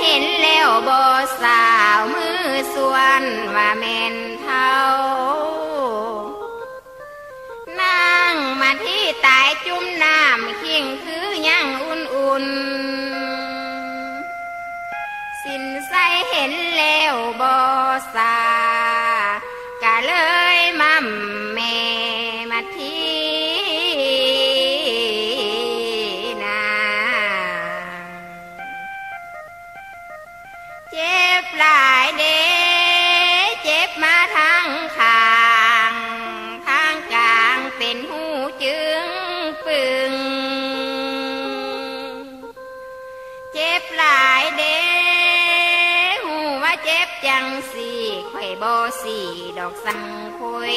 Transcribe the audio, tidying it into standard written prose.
เห็นแล้วบ่สาวมือส่วนว่าแม่นเท่านั่งมาที่ตายจุ่มน้ำขิงคือยังอุ่นๆสินใสเห็นแล้วบ่สากะเลยมั่มแม่มาที่นาเจ็บหลายเด้เจ็บมาทั้งข้างทางกลางเป็นหูจึงปึงเจ็บหลายเด้หูว่าเจ็บจังสี่ข่อยบ่สี่ดอกสังคุย